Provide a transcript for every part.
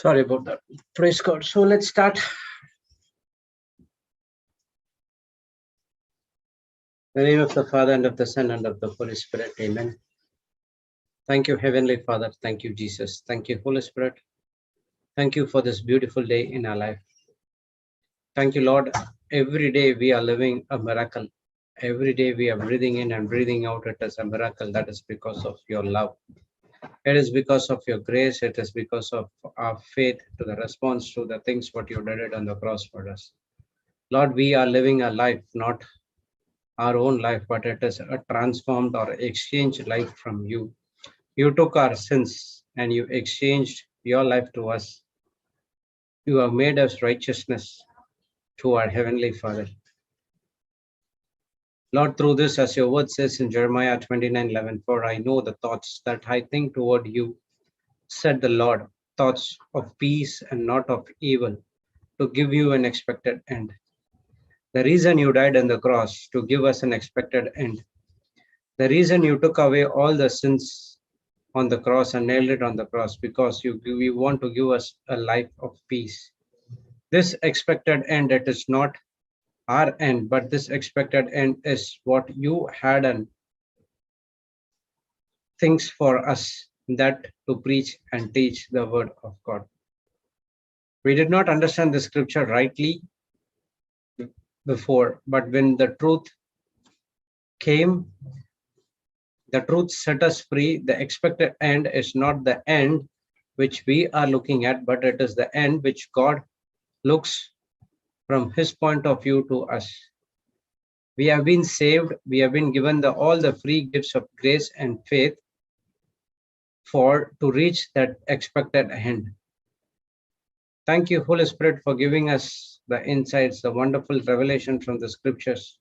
Sorry about that. Praise God. So let's start. In the name of the Father, and of the Son, and of the Holy Spirit. Amen. Thank you, Heavenly Father. Thank you, Jesus. Thank you, Holy Spirit. Thank you for this beautiful day in our life. Thank you, Lord. Every day we are living a miracle. Every day we are breathing in and breathing out. It is a miracle. That is because of your love. It is because of your grace. It is because of our faith to the response to the things what you did it on the cross for us. Lord, we are living a life, not our own life, but it is a transformed or exchanged life from you. You took our sins and you exchanged your life to us. You have made us righteousness to our Heavenly Father. Lord, through this, as your word says in Jeremiah 29:11, for I know the thoughts that I think toward you, said the Lord, thoughts of peace and not of evil, to give you an expected end. The reason you died on the cross, to give us an expected end. The reason you took away all the sins on the cross and nailed it on the cross, because you want to give us a life of peace. This expected end, it is not our end, but this expected end is what you had and things for us, that to preach and teach the word of God. We did not understand the scripture rightly before, but when the truth came, the truth set us free. The expected end is not the end which we are looking at, but it is the end which God looks from his point of view to us. We have been saved. We have been given all the free gifts of grace and faith to reach that expected end. Thank you, Holy Spirit, for giving us the insights, the wonderful revelation from the scriptures.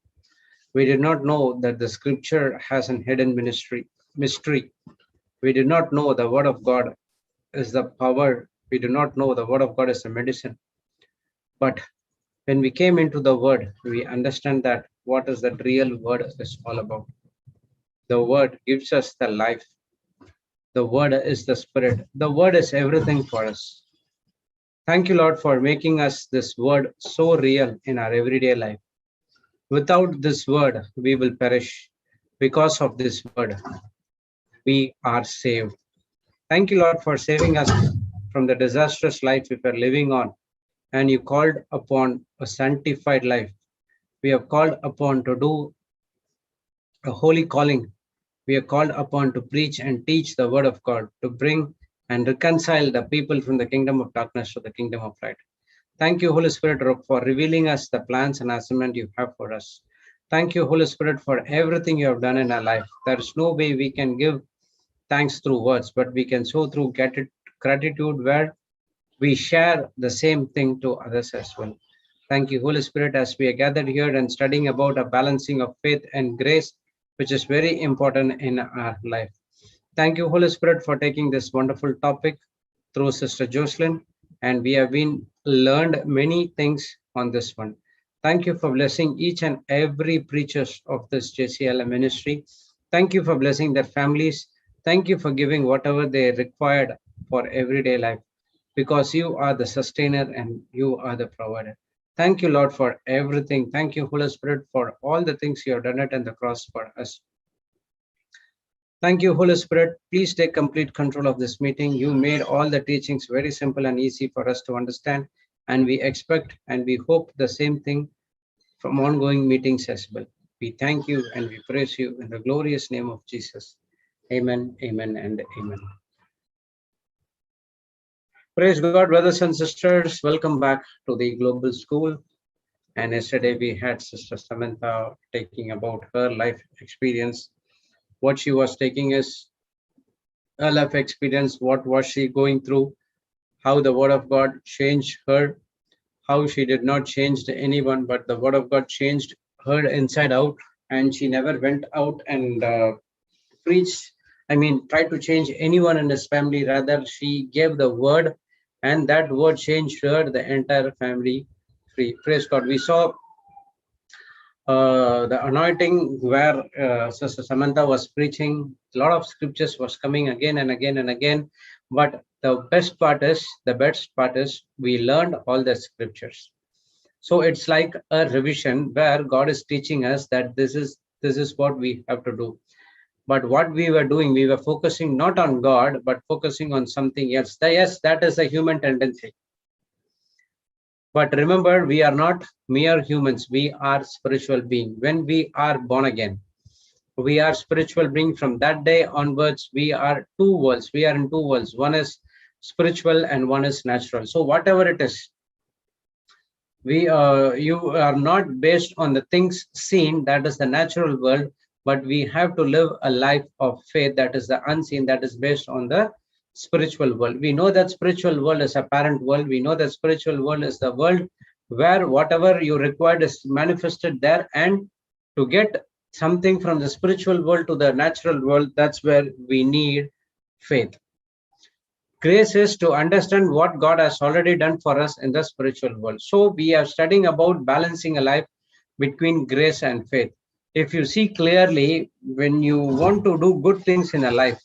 We did not know that the scripture has an hidden mystery. We did not know the word of God is the power. We do not know the word of God is the medicine. But when we came into the word, we understand that what is the real word is all about. The word gives us the life. The word is the spirit. The word is everything for us. Thank you, Lord, for making us this word so real in our everyday life. Without this word, we will perish. Because of this word, we are saved. Thank you, Lord, for saving us from the disastrous life we were living on. And you called upon a sanctified life. We are called upon to do a holy calling. We are called upon to preach and teach the word of God, to bring and reconcile the people from the kingdom of darkness to the kingdom of light. Thank you, Holy Spirit, for revealing us the plans and assignment you have for us. Thank you, Holy Spirit, for everything you have done in our life. There is no way we can give thanks through words, but we can show through gratitude where we share the same thing to others as well. Thank you, Holy Spirit, as we are gathered here and studying about a balancing of faith and grace, which is very important in our life. Thank you, Holy Spirit, for taking this wonderful topic through Sister Jocelyn, and we have been learned many things on this one. Thank you for blessing each and every preachers of this JCILM ministry. Thank you for blessing their families. Thank you for giving whatever they required for everyday life, because you are the sustainer and you are the provider. Thank you, Lord, for everything. Thank you, Holy Spirit, for all the things you have done it on the cross for us. Thank you, Holy Spirit. Please take complete control of this meeting. You made all the teachings very simple and easy for us to understand, and we expect and we hope the same thing from ongoing meetings as well. We thank you and we praise you in the glorious name of Jesus. Amen, amen, and amen. Praise God, brothers and sisters. Welcome back to the Global School. And yesterday we had Sister Samantha taking about her life experience. What she was taking is her life experience. What was she going through? How the Word of God changed her. How she did not change anyone, but the Word of God changed her inside out. And she never went out and preached. Tried to change anyone in his family. Rather, she gave the word, and that word changed her, the entire family free. Praise God. We saw the anointing where Sister Samantha was preaching, a lot of scriptures was coming again and again and again. But the best part is we learned all the scriptures. So it's like a revision where God is teaching us that this is what we have to do. But what we were doing, we were focusing not on God, but focusing on something else. Yes, that is a human tendency. But remember, we are not mere humans. We are spiritual beings. When we are born again, we are spiritual beings. From that day onwards, we are two worlds. We are in two worlds. One is spiritual and one is natural. So whatever it is, you are not based on the things seen, that is the natural world, but we have to live a life of faith, that is the unseen, that is based on the spiritual world. We know that spiritual world is a parent world. We know that spiritual world is the world where whatever you required is manifested there, and to get something from the spiritual world to the natural world, that's where we need faith. Grace is to understand what God has already done for us in the spiritual world. So we are studying about balancing a life between grace and faith. If you see clearly, when you want to do good things in a life,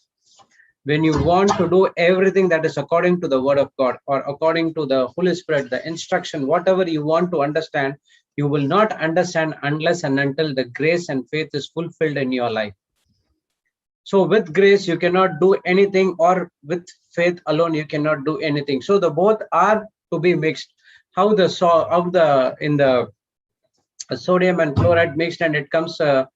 when you want to do everything that is according to the word of God or according to the Holy Spirit, the instruction, whatever you want to understand, you will not understand unless and until the grace and faith is fulfilled in your life. So with grace, you cannot do anything, or with faith alone, you cannot do anything. So the both are to be mixed. How the sodium and chloride mixed, and it comes a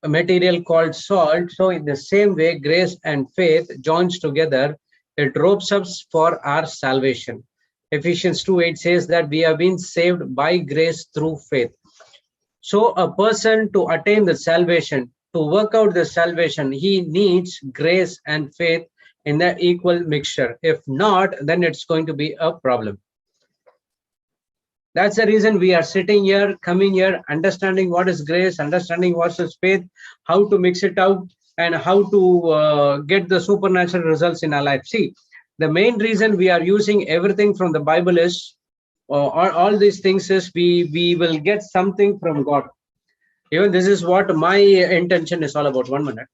material called salt. So in the same way, grace and faith joins together. It ropes us for our salvation. Ephesians 2:8 says that we have been saved by grace through faith. So a person, to attain the salvation, to work out the salvation, he needs grace and faith in the equal mixture. If not, then it's going to be a problem. That's the reason we are sitting here, coming here, understanding what is grace, understanding what is faith, how to mix it out, and how to get the supernatural results in our life. See, the main reason we are using everything from the Bible is, all these things is, we will get something from God. Even this is what my intention is all about. 1 minute.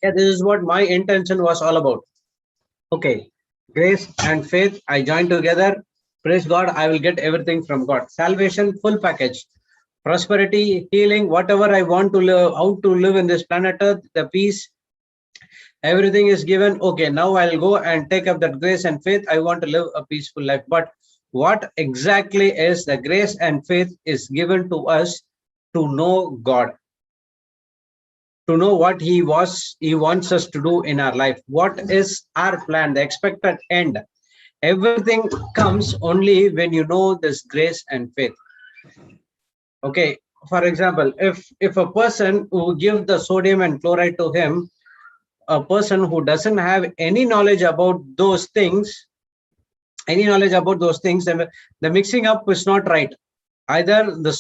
Yeah, this is what my intention was all about. Okay, grace and faith, I join together. Praise God, I will get everything from God. Salvation, full package. Prosperity, healing, whatever I want to live, how to live in this planet Earth, the peace, everything is given. Okay, now I'll go and take up that grace and faith. I want to live a peaceful life. But what exactly is the grace and faith is given to us to know God, to know what he wants us to do in our life. What is our plan, the expected end? Everything comes only when you know this grace and faith. Okay, for example, if a person who give the sodium and chloride to him, a person who doesn't have any knowledge about those things, then the mixing up is not right. Either the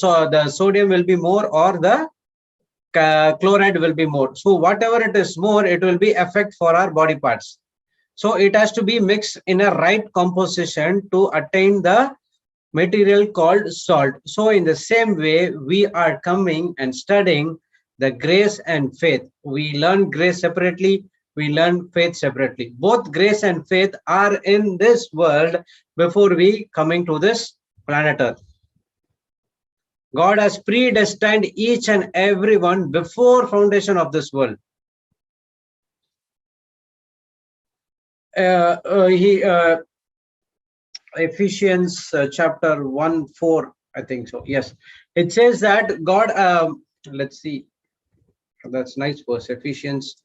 sodium will be more, or the chloride will be more. So whatever it is more, it will be effect for our body parts. So it has to be mixed in a right composition to attain the material called salt. So in the same way, we are coming and studying the grace and faith. We learn grace separately, we learn faith separately. Both grace and faith are in this world before we coming to this planet Earth. God has predestined each and every one before foundation of this world. Ephesians chapter 1:4, I think so. Yes, it says that God. Let's see. That's nice verse. Ephesians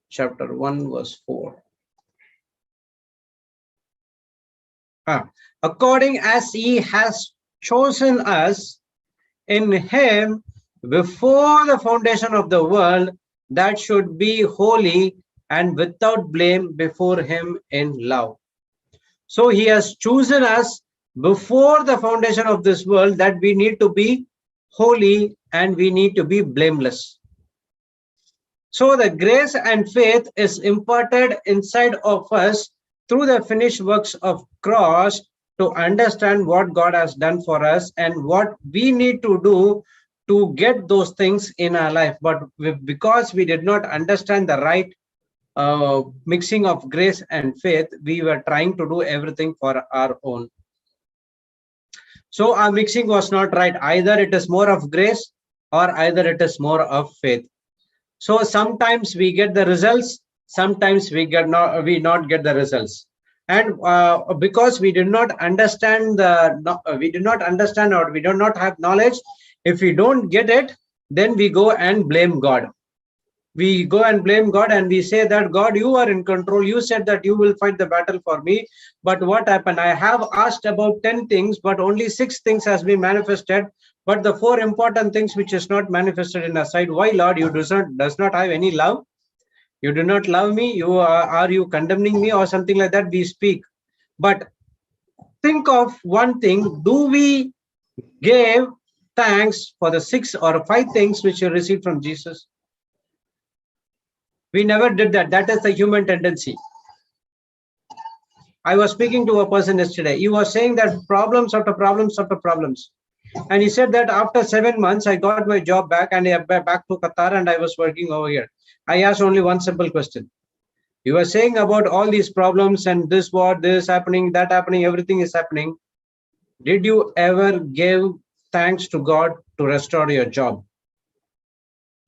chapter 1:4. According as He has chosen us in Him before the foundation of the world, that should be holy and without blame before Him in love. So He has chosen us before the foundation of this world, that we need to be holy and we need to be blameless. So the grace and faith is imparted inside of us through the finished works of cross to understand what God has done for us and what we need to do to get those things in our life. But because we did not understand the right mixing of grace and faith, we were trying to do everything for our own. So our mixing was not right. Either it is more of grace or either it is more of faith. So sometimes we get the results, sometimes we not get the results. And because we did not understand we do not understand, or we do not have knowledge, if we don't get it, then we go and blame God. We go and blame God and we say that, God, you are in control. You said that you will fight the battle for me. But what happened? I have asked about 10 things, but only 6 things has been manifested. But the 4 important things which is not manifested in our side. Why, Lord? You does not have any love? You do not love me? You are you condemning me or something like that? We speak. But think of one thing. Do we give thanks for the 6 or 5 things which you received from Jesus? We never did that. That is the human tendency. I was speaking to a person yesterday. He was saying that problems after problems after problems. And he said that after 7 months, I got my job back and I back to Qatar and I was working over here. I asked only one simple question. You were saying about all these problems and this happening, that happening, everything is happening. Did you ever give thanks to God to restore your job?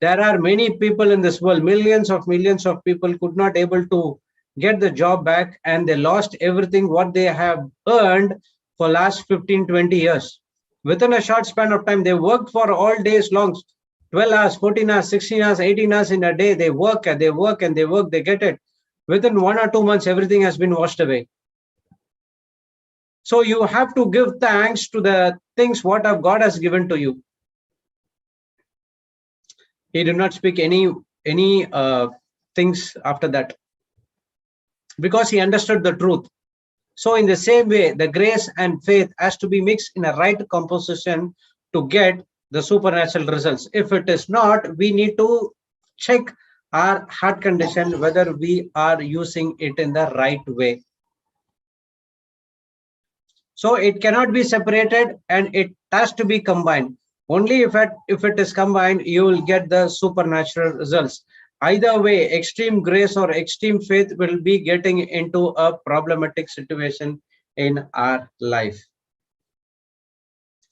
There are many people in this world, millions of people could not able to get the job back, and they lost everything what they have earned for last 15, 20 years. Within a short span of time, they worked for all days long, 12 hours, 14 hours, 16 hours, 18 hours in a day. They work and they work and they work, they get it. Within 1 or 2 months, everything has been washed away. So you have to give thanks to the things what God has given to you. He did not speak any things after that, because he understood the truth. So in the same way, the grace and faith has to be mixed in a right composition to get the supernatural results. If it is not, we need to check our heart condition, whether we are using it in the right way. So it cannot be separated and it has to be combined. Only if it is combined, you will get the supernatural results. Either way, extreme grace or extreme faith will be getting into a problematic situation in our life.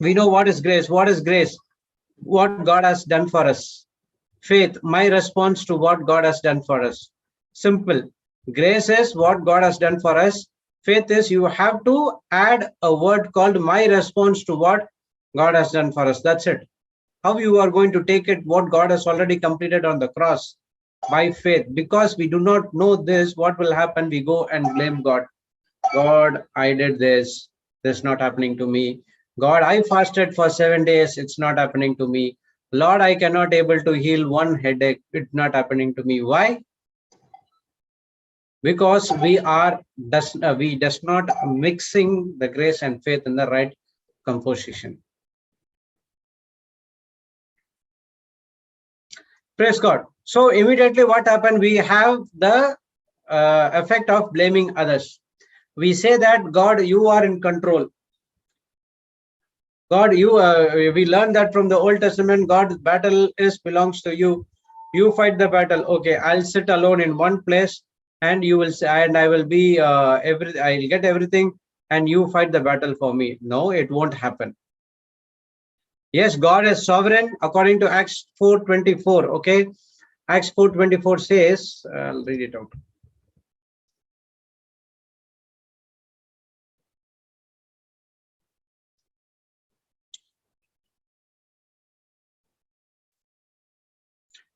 We know what is grace. What is grace? What God has done for us. Faith, my response to what God has done for us. Simple. Grace is what God has done for us. Faith is you have to add a word called my response to what God has done for us. That's it. How you are going to take it, what God has already completed on the cross, by faith. Because we do not know this, what will happen? We go and blame God. God, I did this. This is not happening to me. God, I fasted for 7 days. It's not happening to me. Lord, I cannot able to heal one headache. It's not happening to me. Why? Because we does not mixing the grace and faith in the right composition. Praise God. So immediately what happened? We have the effect of blaming others. We say that, God, you are in control. God, we learned that from the Old Testament. God's battle belongs to you. You fight the battle. Okay, I'll sit alone in one place, and you will say, and I will be I'll get everything, and you fight the battle for me. No, it won't happen. Yes, God is sovereign according to Acts 4:24. Okay, Acts 4:24 says, I'll read it out.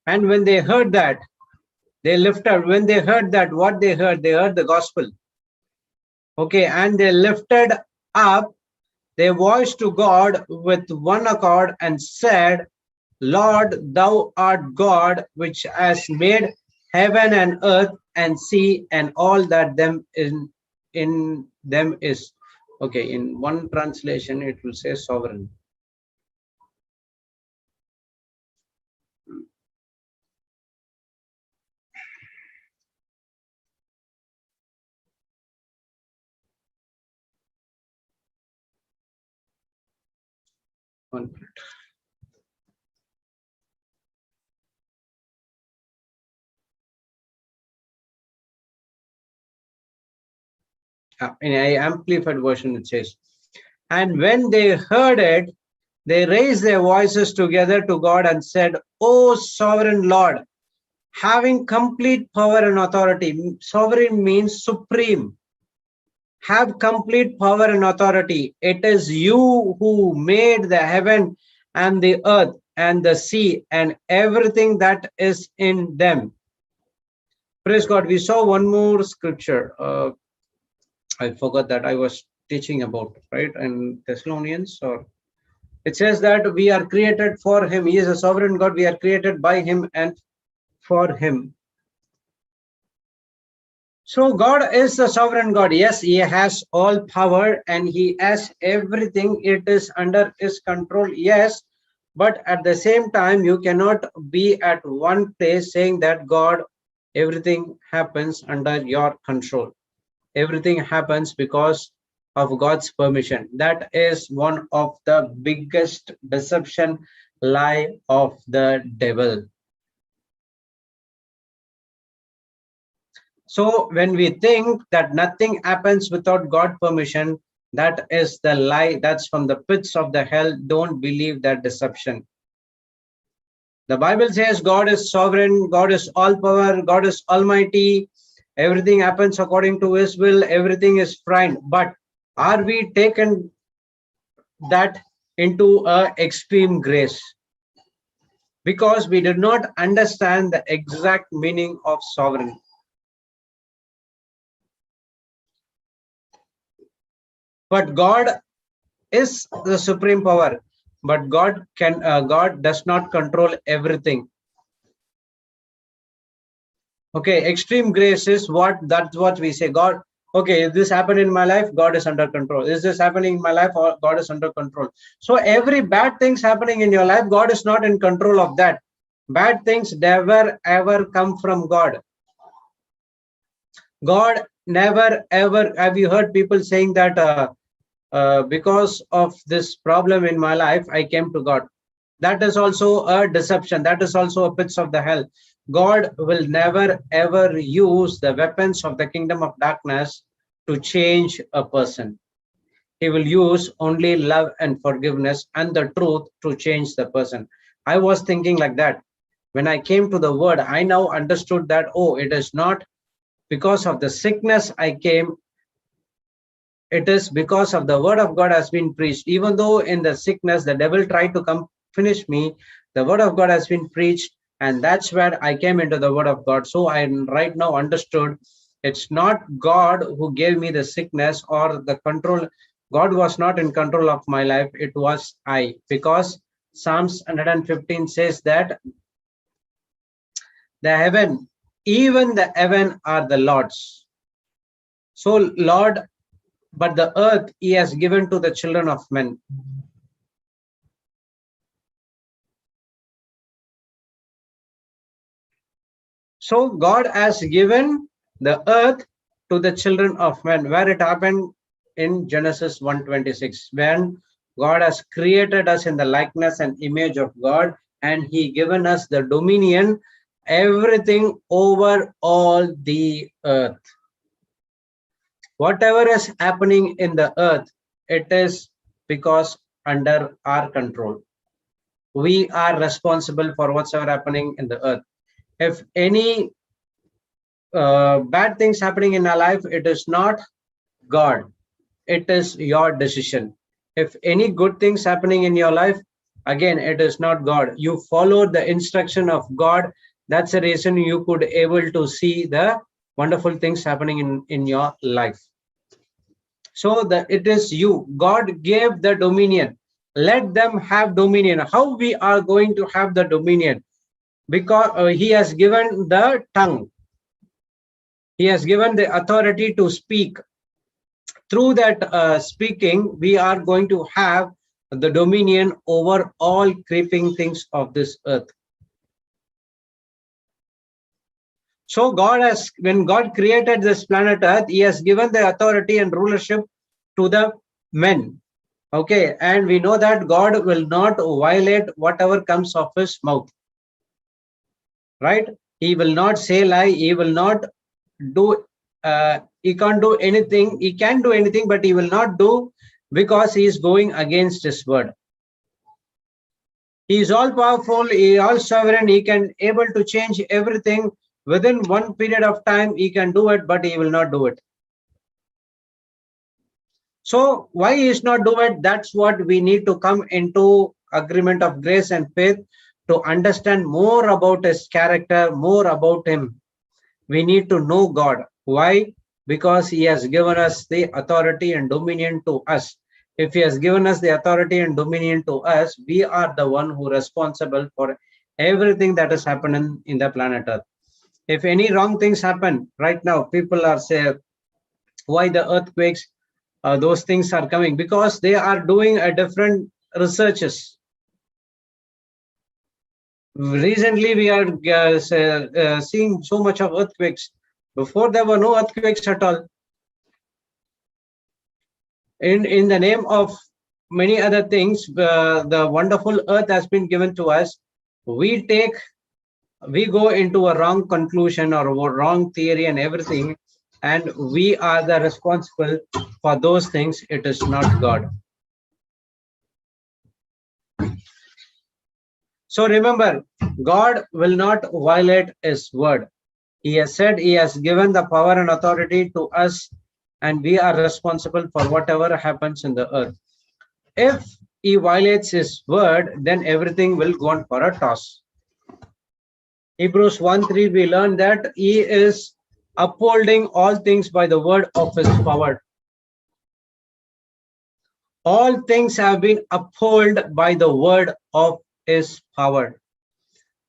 And when they heard that, they lifted. When they heard that, what they heard the gospel. Okay, and they lifted up their voice to God with one accord and said, Lord, thou art God, which has made heaven and earth and sea and all that in them is. Okay, in one translation, it will say sovereign. 1 minute. In an amplified version, it says, and when they heard it, they raised their voices together to God and said, O sovereign Lord, having complete power and authority. Sovereign means supreme. Have complete power and authority. It is you who made the heaven and the earth and the sea and everything that is in them. Praise God. We saw one more scripture. I forgot that I was teaching about, right? In Thessalonians, or it says that we are created for him. He is a sovereign God. We are created by him and for him. So God is the sovereign God. Yes, he has all power and he has everything. It is under his control. Yes, but at the same time, you cannot be at one place saying that God, everything happens under your control. Everything happens because of God's permission. That is one of the biggest deception lie of the devil. So when we think that nothing happens without God's permission, that is the lie. That's from the pits of the hell. Don't believe that deception. The Bible says God is sovereign, God is all power, God is almighty. Everything happens according to his will. Everything is fine. But are we taken that into a extreme grace? Because we did not understand the exact meaning of sovereign. But God is the supreme power. But God does not control everything. Okay, extreme grace is that's what we say. God, okay, if this happened in my life, God is under control. Is this happening in my life, or God is under control? So every bad things happening in your life, God is not in control of that. Bad things never ever come from God. God never ever. Have you heard people saying that because of this problem in my life, I came to God? That is also a deception. That is also a pits of the hell. God will never ever use the weapons of the kingdom of darkness to change a person. He will use only love and forgiveness and the truth to change the person. I was thinking like that. When I came to the word, I now understood that, oh, it is not because of the sickness I came. It is because of the word of God has been preached. Even though in the sickness, the devil tried to come finish me, the word of God has been preached. And that's where I came into the word of God. So I right now understood it's not God who gave me the sickness or the control. God was not in control of my life. It was I. Because Psalms 115 says that the heaven, even the heaven are the Lord's. So Lord, but the earth he has given to the children of men. So God has given the earth to the children of men, where it happened in Genesis 1:26, when God has created us in the likeness and image of God, and he given us the dominion, everything over all the earth. Whatever is happening in the earth, it is because under our control. We are responsible for whatsoever happening in the earth. If any bad things happening in our life, it is not God. It is your decision. If any good things happening in your life, again, it is not God. You followed the instruction of God. That's the reason you could able to see the wonderful things happening in your life. So it is you. God gave the dominion. Let them have dominion. How we are going to have the dominion? Because he has given the tongue. He has given the authority to speak. Through that speaking, we are going to have the dominion over all creeping things of this earth. So when God created this planet Earth, he has given the authority and rulership to the men. Okay, and we know that God will not violate whatever comes of his mouth. Right? He will not say lie. He will not do, he can't do anything. He can do anything, but he will not do because he is going against his word. He is all powerful. He is all sovereign. He can able to change everything within one period of time. He can do it, but he will not do it. So why he is not do it? That's what we need to come into agreement of grace and faith to understand more about his character, more about him. We need to know God. Why? Because he has given us the authority and dominion to us. If he has given us the authority and dominion to us, we are the one who are responsible for everything that is happening in the planet Earth. If any wrong things happen right now, people are saying, why the earthquakes, those things are coming? Because they are doing a different researches. Recently, we are seeing so much of earthquakes. Before, there were no earthquakes at all. In the name of many other things, the wonderful earth has been given to us. We go into a wrong conclusion or a wrong theory and everything, and we are the responsible for those things. It is not God. So remember, God will not violate his word. He has said he has given the power and authority to us, and we are responsible for whatever happens in the earth. If he violates his word, then everything will go on for a toss. Hebrews 1:3, we learn that he is upholding all things by the word of his power. All things have been upheld by the word of his power.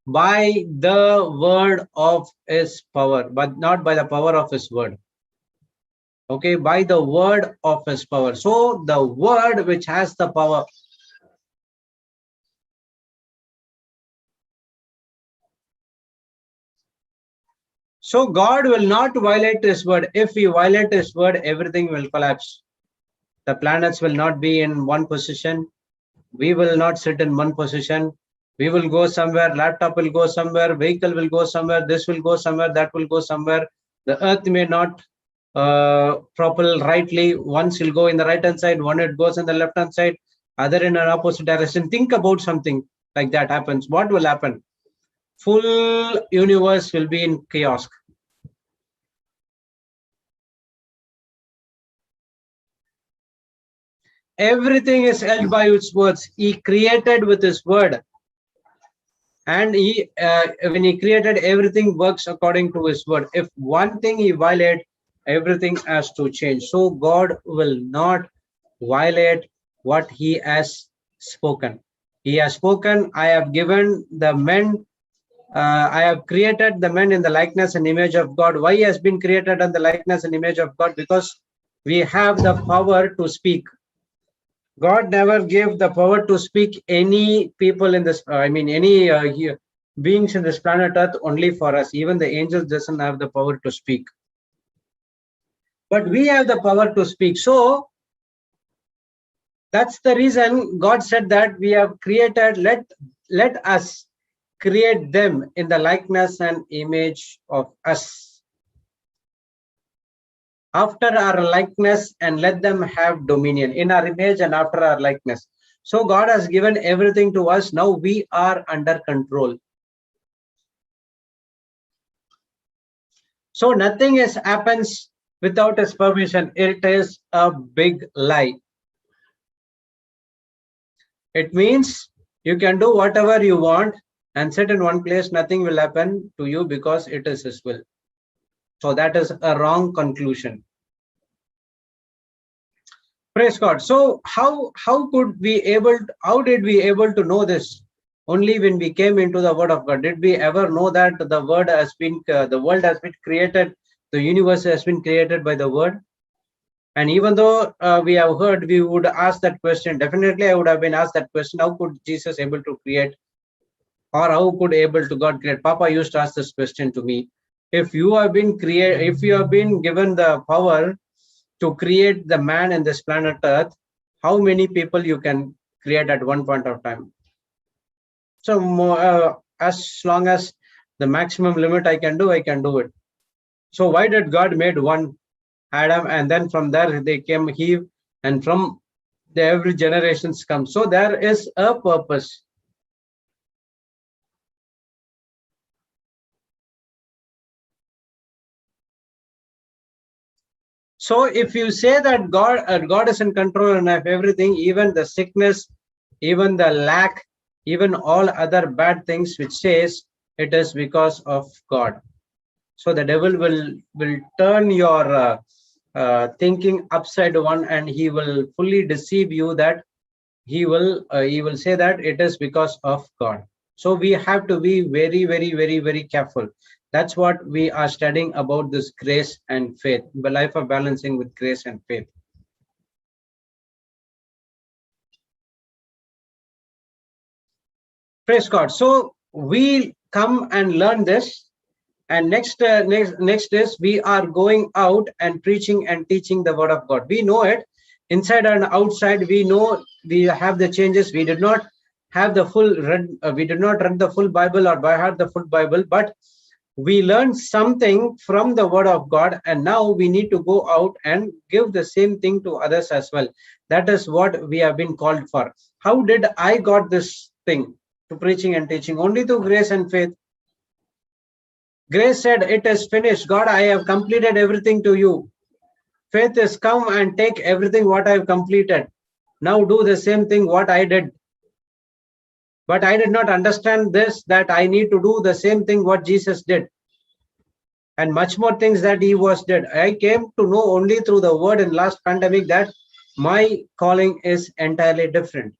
By the word of his power, but not by the power of his word. Okay, by the word of his power. So the word which has the power. So God will not violate his word. If he violate his word, everything will collapse. The planets will not be in one position. We will not sit in one position. We will go somewhere. Laptop will go somewhere. Vehicle will go somewhere. This will go somewhere. That will go somewhere. The earth may not propel rightly. Once will go in the right hand side, one it goes in the left hand side, other in an opposite direction. Think about something like that happens. What will happen? Full universe will be in chaos. Everything is held by its words. He created with his word, and he when he created, everything works according to his word. If one thing he violates, everything has to change. So God will not violate what he has spoken. He has spoken, I have given the men, I have created the men in the likeness and image of God. Why he has been created in the likeness and image of God? Because we have the power to speak. God never gave the power to speak any people in this, any beings in this planet Earth only for us. Even the angels doesn't have the power to speak. But we have the power to speak. So that's the reason God said that we have created, let us create them in the likeness and image of us. After our likeness, and let them have dominion in our image and after our likeness. So God has given everything to us. Now we are under control. So nothing happens without his permission. It is a big lie. It means you can do whatever you want and sit in one place. Nothing will happen to you because it is his will. So that is a wrong conclusion. Praise God. So how did we able to know this? Only when we came into the word of God. Did we ever know that the word has been the world has been created, the universe has been created by the word? And even though we have heard, we would ask that question. Definitely I would have been asked that question. How could Jesus able to create, or how could able to God create? Papa used to ask this question to me. If you have been given the power to create the man in this planet Earth, how many people you can create at one point of time. So as long as the maximum limit I can do it. So why did God made one Adam, and then from there they came Eve, and from every generations come? So there is a purpose. So if you say that God is in control of everything, even the sickness, even the lack, even all other bad things, which says it is because of God. So the devil will turn your thinking upside down, and he will fully deceive you that he will say that it is because of God. So we have to be very, very, very, very careful. That's what we are studying about, this grace and faith, the life of balancing with grace and faith. Praise God. So we come and learn this, and next is we are going out and preaching and teaching the word of God. We know it inside and outside. We know we have the changes. We did not have the full we did not read the full Bible or by heart the full Bible, but we learned something from the word of God, and now we need to go out and give the same thing to others as well. That is what we have been called for. How did I got this thing to preaching and teaching? Only through grace and faith. Grace said, it is finished. God, I have completed everything to you. Faith is come and take everything what I have completed. Now do the same thing what I did. But I did not understand this, that I need to do the same thing what Jesus did, and much more things that he was did. I came to know only through the word in last pandemic that my calling is entirely different.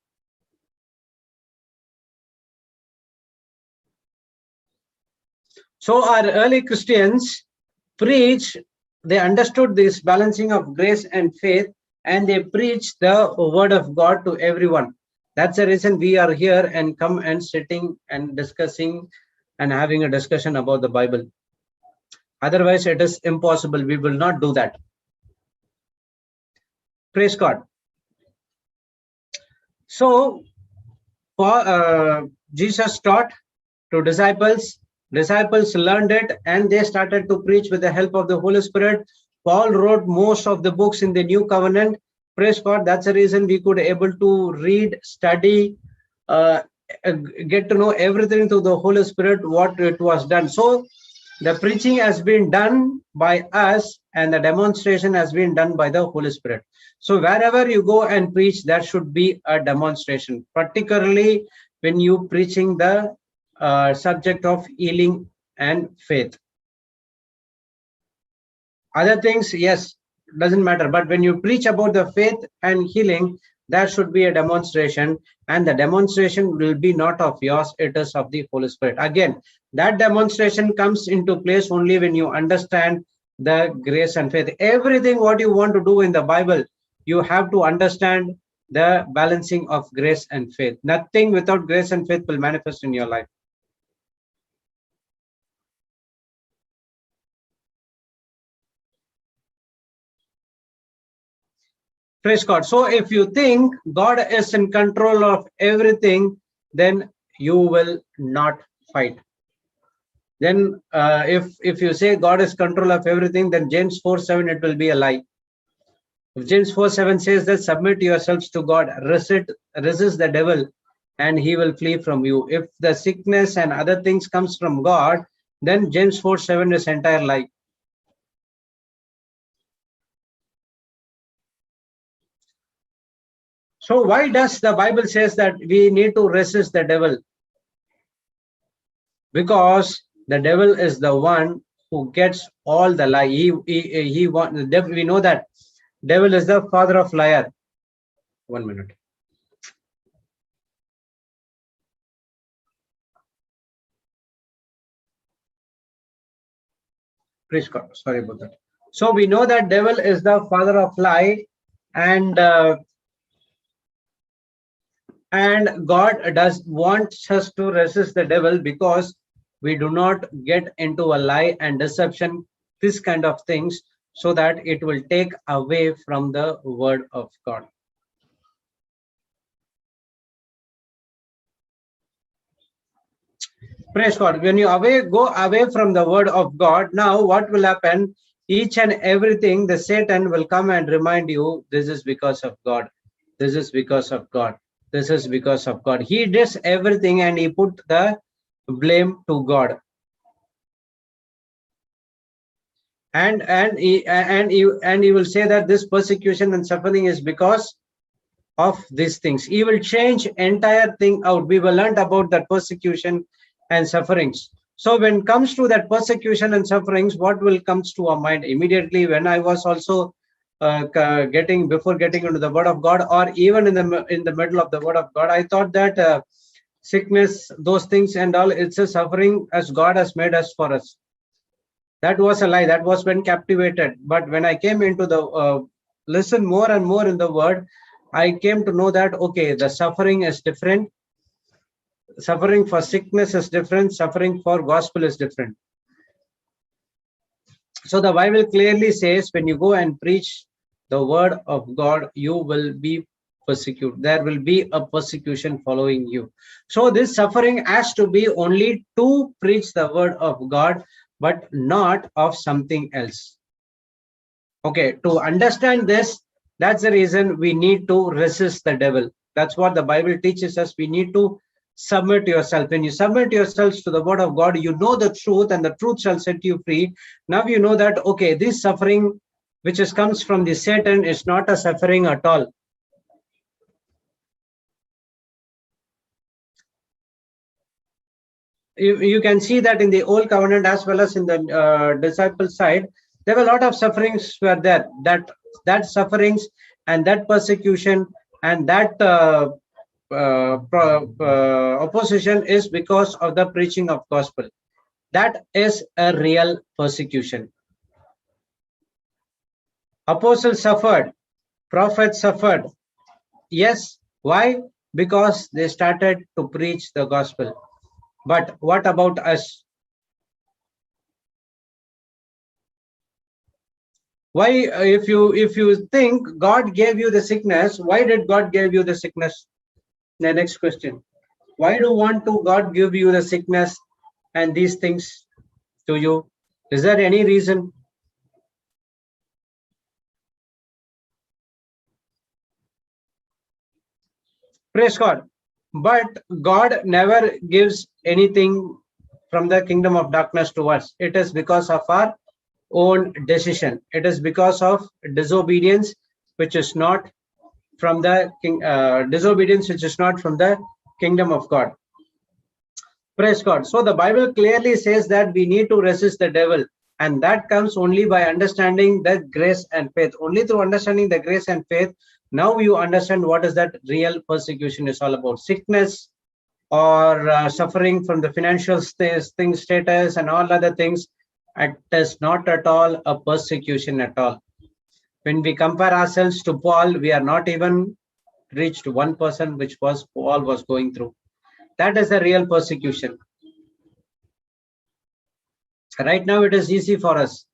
So our early Christians preach, they understood this balancing of grace and faith, and they preach the word of God to everyone. That's the reason we are here and come and sitting and discussing and having a discussion about the Bible. Otherwise, it is impossible. We will not do that. Praise God. So, Jesus taught to disciples. Disciples learned it, and they started to preach with the help of the Holy Spirit. Paul wrote most of the books in the New Covenant. Praise God. That's the reason we could able to read, study, get to know everything through the Holy Spirit, what it was done. So the preaching has been done by us, and the demonstration has been done by the Holy Spirit. So wherever you go and preach, there should be a demonstration, particularly when you preaching the subject of healing and faith. Other things, yes, doesn't matter. But when you preach about the faith and healing, there should be a demonstration, and the demonstration will be not of yours, it is of the Holy Spirit. Again, that demonstration comes into place only when you understand the grace and faith. Everything what you want to do in the Bible, you have to understand the balancing of grace and faith. Nothing without grace and faith will manifest in your life. Praise God. So if you think God is in control of everything, then you will not fight. Then if you say God is control of everything, then James 4:7, it will be a lie. If James 4:7 says that submit yourselves to God, resist the devil, and he will flee from you. If the sickness and other things comes from God, then James 4:7 is entire lie. So why does the Bible says that we need to resist the devil? Because the devil is the one who gets all the lie. He want the devil. We know that devil is the father of liar. 1 minute. Praise God. Sorry about that. So we know that devil is the father of lie, and God does wants us to resist the devil, because we do not get into a lie and deception, this kind of things, so that it will take away from the word of God. Praise God. When you go away from the word of God, now what will happen? Each and everything, the Satan will come and remind you, this is because of God. This is because of God. This is because of God. He does everything and he put the blame to God. And he will say that this persecution and suffering is because of these things. He will change entire thing out. We will learn about that persecution and sufferings. So when it comes to that persecution and sufferings, what will comes to our mind immediately? When I was also before getting into the word of God, or even in the middle of the word of God, I thought that sickness, those things and all, it's a suffering as God has made us for us. That was a lie. That was when captivated. But when I came into the listen more and more in the word, I came to know that, okay, the suffering is different. Suffering for sickness is different. Suffering for gospel is different. So the Bible clearly says, when you go and preach the word of God, you will be persecuted. There will be a persecution following you. So this suffering has to be only to preach the word of God, but not of something else. Okay, to understand this, that's the reason we need to resist the devil. That's what the Bible teaches us. We need to submit yourself. When you submit yourselves to the word of God, you know the truth, and the truth shall set you free. Now you know that, okay, this suffering which comes from the Satan is not a suffering at all. You can see that in the old covenant as well as in the disciple side, there were a lot of sufferings were there. That sufferings and that persecution and that opposition is because of the preaching of gospel. That is a real persecution. Apostles suffered, prophets suffered. Yes, why? Because they started to preach the gospel. But what about us? Why, if you think God gave you the sickness, why did God give you the sickness? The next question. Why do you want to God give you the sickness and these things to you? Is there any reason? Praise God. But God never gives anything from the kingdom of darkness to us. It is because of our own decision. It is because of disobedience, which is not from the disobedience, which is not from the kingdom of God. Praise God. So the Bible clearly says that we need to resist the devil, and that comes only by understanding the grace and faith. Only through understanding the grace and faith, now you understand what is that real persecution is all about. Sickness or suffering from the financial status and all other things, it is not at all a persecution at all. When we compare ourselves to Paul, we are not even reached 1% which was Paul was going through. That is the real persecution. Right now it is easy for us.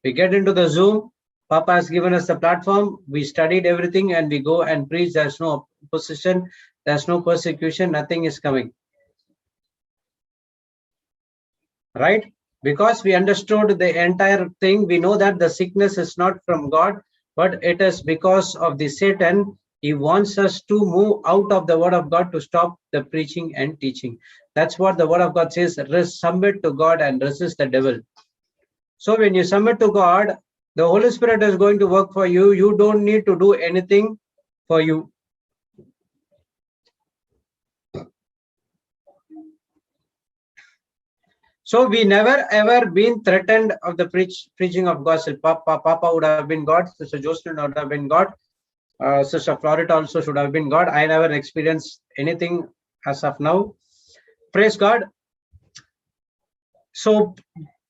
We get into the Zoom, Papa has given us the platform, we studied everything and we go and preach. There's no opposition, there's no persecution, nothing is coming. Right? Because we understood the entire thing, we know that the sickness is not from God, but it is because of the Satan. He wants us to move out of the word of God to stop the preaching and teaching. That's what the word of God says, submit to God and resist the devil. So when you submit to God, the Holy Spirit is going to work for you. You don't need to do anything for you. So we never ever been threatened of the preaching of gospel. Papa would have been God, Sister Jocelyn would have been God, Sister Florida also should have been God. I never experienced anything as of now. Praise God. So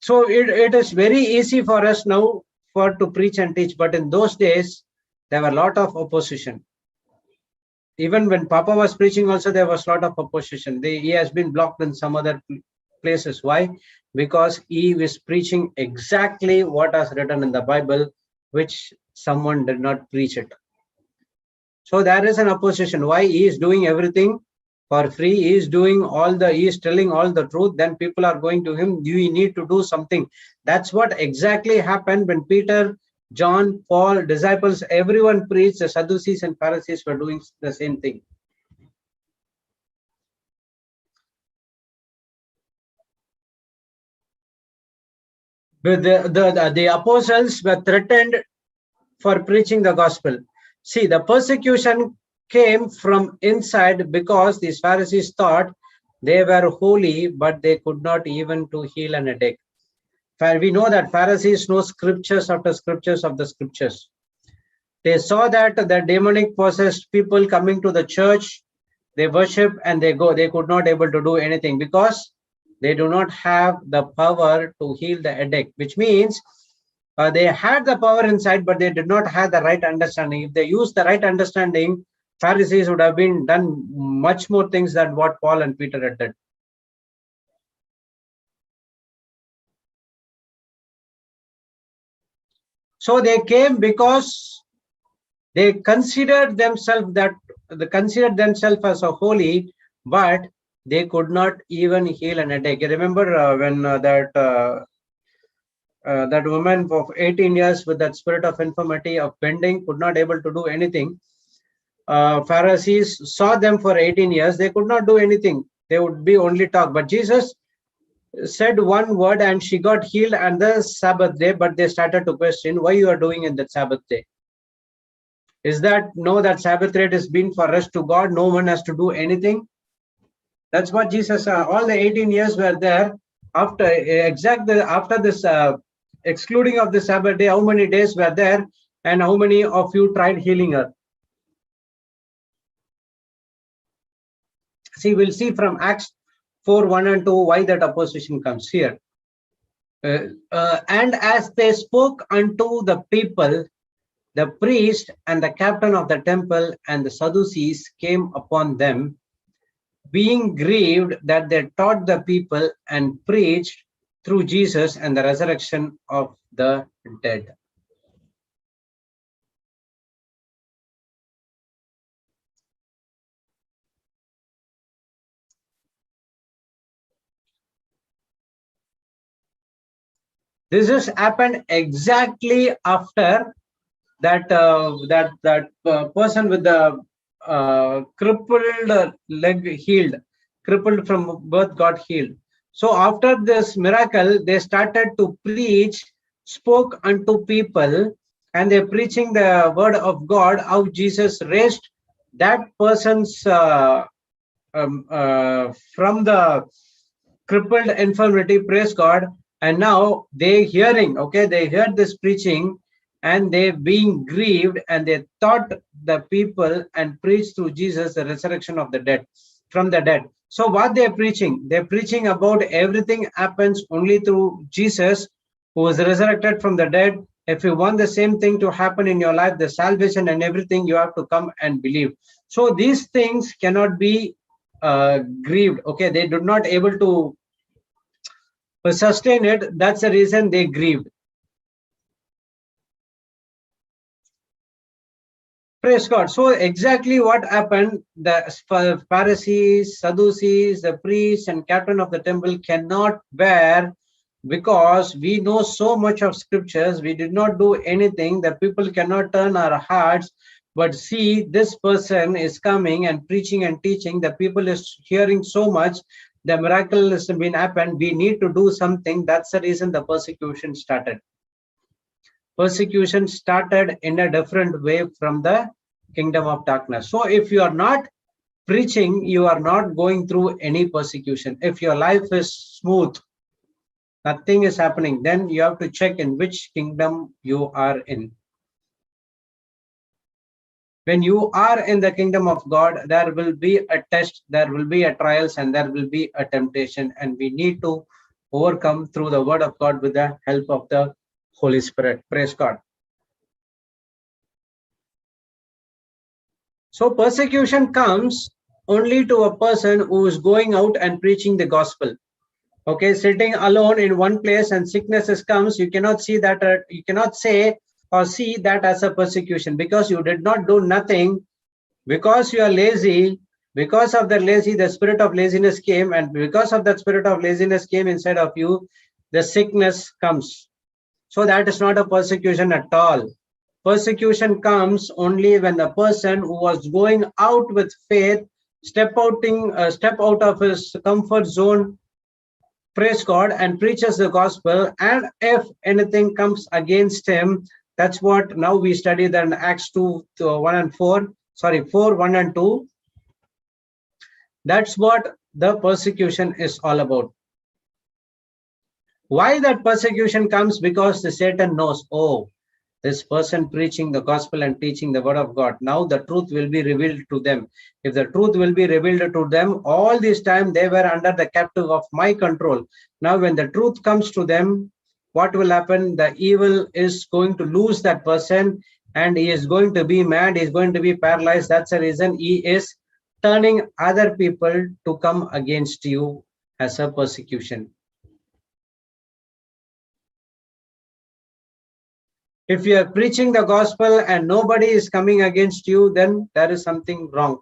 it is very easy for us now to preach and teach, but in those days there were a lot of opposition. Even when Papa was preaching also, there was a lot of opposition. He has been blocked in some other places. Why? Because he was preaching exactly what is written in the Bible, which someone did not preach it. So there is an opposition. Why? He is doing everything for free. He is doing he is telling all the truth. Then people are going to him, you need to do something. That's what exactly happened when Peter, John, Paul, disciples, everyone preached. The Sadducees and Pharisees were doing the same thing. But the apostles were threatened for preaching the gospel. See, the persecution came from inside because these Pharisees thought they were holy, but they could not even to heal an headache. We know that Pharisees know scriptures after scriptures of the scriptures. They saw that the demonic possessed people coming to the church, they worship and they go. They could not able to do anything because they do not have the power to heal the headache, which means they had the power inside, but they did not have the right understanding. If they used the right understanding, Pharisees would have been done much more things than what Paul and Peter had done. So they came because they considered themselves as a holy, but they could not even heal an headache. You remember when that woman of 18 years with that spirit of infirmity of bending could not able to do anything. Pharisees saw them for 18 years. They could not do anything. They would be only talk. But Jesus said one word and she got healed on the Sabbath day. But they started to question why you are doing in that Sabbath day. Is that that Sabbath day has been for rest to God? No one has to do anything. That's what Jesus. All the 18 years were there. After this excluding of the Sabbath day, how many days were there, and how many of you tried healing her? See, we'll see from Acts 4:1 and 2 why that opposition comes here. And as they spoke unto the people, the priest and the captain of the temple and the Sadducees came upon them, being grieved that they taught the people and preached through Jesus and the resurrection of the dead. This has happened exactly after that person with the crippled leg healed, crippled from birth got healed. So after this miracle, they started to preach, spoke unto people, and they're preaching the word of God, how Jesus raised that person's from the crippled infirmity, praise God. And now they hearing, okay, they heard this preaching and they being grieved, and they taught the people and preached through Jesus the resurrection of the dead, from the dead. So what they're preaching? They're preaching about everything happens only through Jesus, who was resurrected from the dead. If you want the same thing to happen in your life, the salvation and everything, you have to come and believe. So these things cannot be grieved. Okay, they did not able to sustain it. That's the reason they grieved. Praise God. So exactly what happened, the Pharisees, Sadducees, the priests and captain of the temple cannot bear, because we know so much of scriptures. We did not do anything. The people cannot turn our hearts. But see, this person is coming and preaching and teaching. The people is hearing so much. The miracle has been happened. We need to do something. That's the reason the persecution started. Persecution started in a different way from the kingdom of darkness. So if you are not preaching, you are not going through any persecution. If your life is smooth, nothing is happening, then you have to check in which kingdom you are in. When you are in the kingdom of God, there will be a test, there will be a trials, and there will be a temptation, and we need to overcome through the word of God with the help of the Holy Spirit. Praise God. So persecution comes only to a person who is going out and preaching the gospel. Okay, sitting alone in one place and sicknesses comes, you cannot see that, you cannot say or see that as a persecution, because you did not do nothing, because you are lazy, Because of the the spirit of laziness came, and because of that spirit of laziness came inside of you, the sickness comes. So that is not a persecution at all. Persecution comes only when the person who was going out with faith step out of his comfort zone, praise God, and preaches the gospel. And if anything comes against him, that's what now we study then Acts 2 1 and 4, sorry, 4 1 and 2. That's what the persecution is all about. Why that persecution comes? Because the Satan knows, oh, this person preaching the gospel and teaching the word of God, now the truth will be revealed to them. If the truth will be revealed to them, all this time they were under the captive of my control. Now when the truth comes to them, what will happen? The evil is going to lose that person, and he is going to be mad, he is going to be paralyzed. That's the reason he is turning other people to come against you as a persecution. If you are preaching the gospel and nobody is coming against you, then there is something wrong.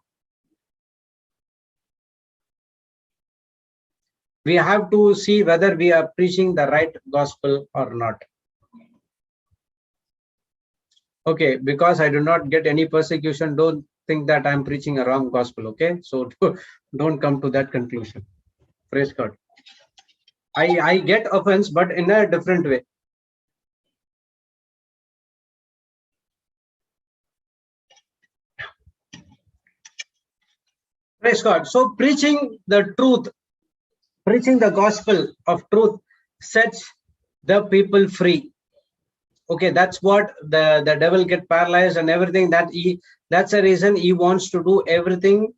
We have to see whether we are preaching the right gospel or not. Okay, because I do not get any persecution, don't think that I'm preaching a wrong gospel. Okay, so don't come to that conclusion. Praise God. I get offense, but in a different way. Praise God. So preaching the truth, preaching the gospel of truth sets the people free. Okay, that's what the devil get paralyzed and everything. That's the reason he wants to do everything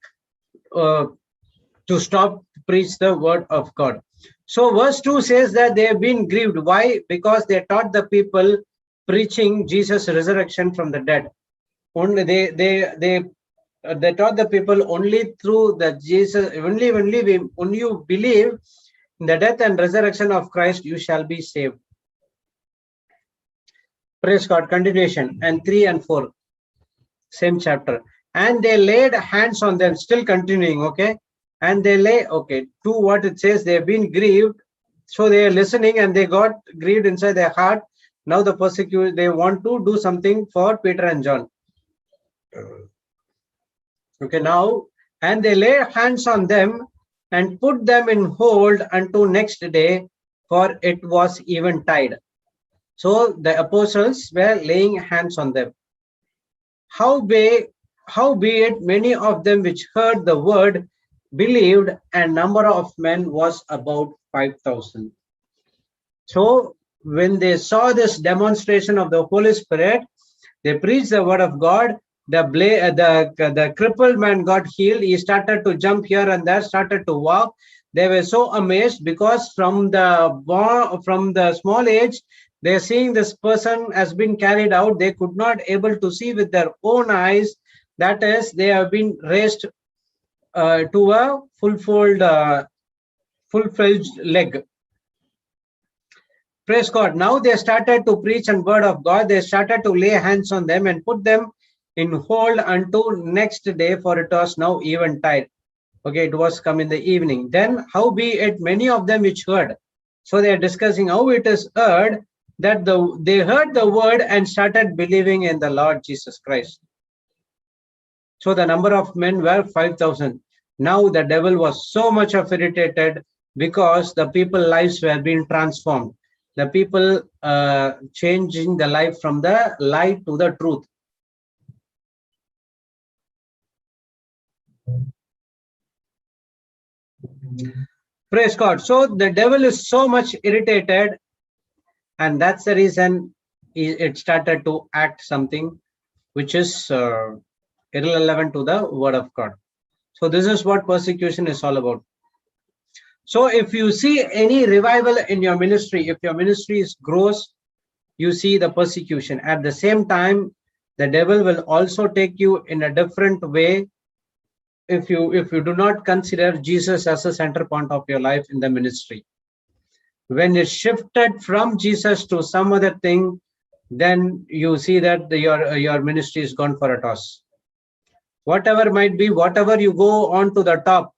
to stop preach the word of God. So verse 2 says that they have been grieved. Why? Because they taught the people preaching Jesus' resurrection from the dead. Only they taught the people only through the Jesus, only when you believe in the death and resurrection of Christ, you shall be saved. Praise God. Continuation. And 3 and 4, same chapter. And they laid hands on them, still continuing. Okay. And they lay, okay, to what it says, they have been grieved. So they are listening and they got grieved inside their heart. Now the persecutors, they want to do something for Peter and John. Okay, now, and they laid hands on them and put them in hold unto next day, for it was eventide. So the apostles were laying hands on them. Howbeit many of them which heard the word believed, and number of men was about 5,000. So when they saw this demonstration of the Holy Spirit, they preached the word of God. The crippled man got healed. He started to jump here and there, started to walk. They were so amazed because from the small age, they're seeing this person has been carried out. They could not able to see with their own eyes. That is, they have been raised to a full-fledged leg. Praise God. Now they started to preach and word of God. They started to lay hands on them and put them in hold until next day, for it was now eventide. Okay, it was come in the evening. Then howbeit many of them which heard. So they are discussing how it is heard that they heard the word and started believing in the Lord Jesus Christ. So the number of men were 5,000. Now the devil was so much irritated because the people's lives were being transformed. The people changing the life from the lie to the truth. Praise God. So the devil is so much irritated, and that's the reason it started to act something which is irrelevant to the word of God. So this is what persecution is all about. So if you see any revival in your ministry, if your ministry grows, you see the persecution. At the same time, the devil will also take you in a different way if you do not consider Jesus as a center point of your life in the ministry. When it's shifted from Jesus to some other thing, then you see that your ministry is gone for a toss. whatever might be, whatever you go on to the top,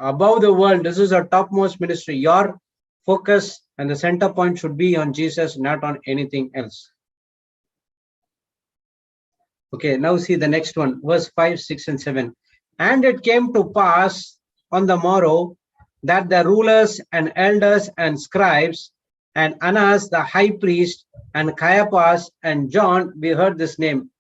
above the world, this is a topmost ministry. Your focus and the center point should be on Jesus, not on anything else. Okay, now see the next one, verse 5, 6, and 7. And it came to pass on the morrow that the rulers and elders and scribes and Annas the high priest and Caiaphas and John, we heard this name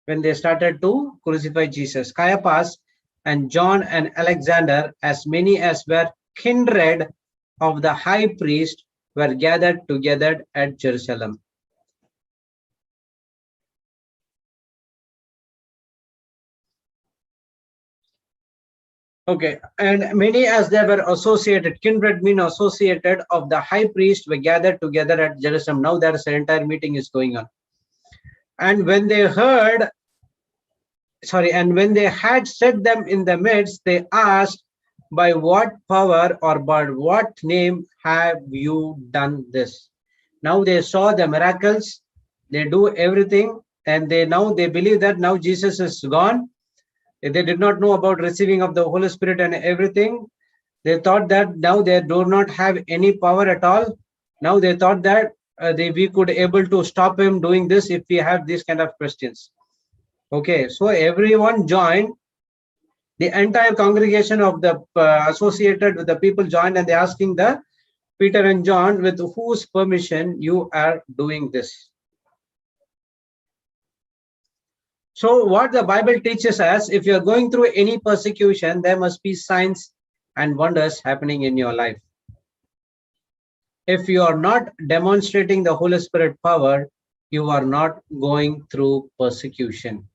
when they started to crucify Jesus. Caiaphas and John and Alexander, as many as were kindred of the high priest, were gathered together at Jerusalem. Okay, and many as they were associated, kindred mean associated of the high priest, were gathered together at Jerusalem. Now there's an entire meeting is going on. And when they heard, and when they had set them in the midst, they asked, by what power or by what name have you done this? Now they saw the miracles, they do everything, and they believe that now Jesus is gone. They did not know about receiving of the Holy Spirit and everything. They thought that now they do not have any power at all. Now they thought that we could able to stop him doing this if we have these kind of questions. Okay, so everyone joined. The entire congregation of the associated with the people joined, and they're asking the Peter and John, with whose permission you are doing this. So what the Bible teaches us, if you're going through any persecution, there must be signs and wonders happening in your life. If you are not demonstrating the Holy Spirit power, you are not going through persecution.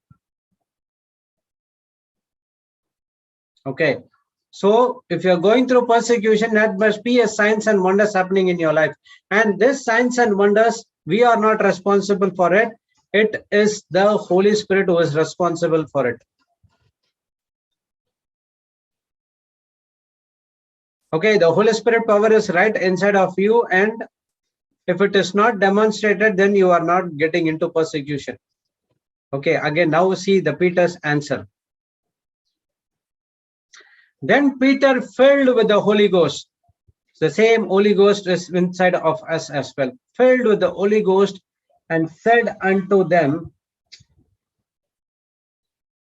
Okay, so if you're going through persecution, that must be a signs and wonders happening in your life. And this signs and wonders, we are not responsible for it. It is the Holy Spirit who is responsible for it. Okay, the Holy Spirit power is right inside of you, and if it is not demonstrated, then you are not getting into persecution. Okay, again, now see the Peter's answer. Then Peter, filled with the Holy Ghost, the same Holy Ghost is inside of us as well, filled with the Holy Ghost, and said unto them,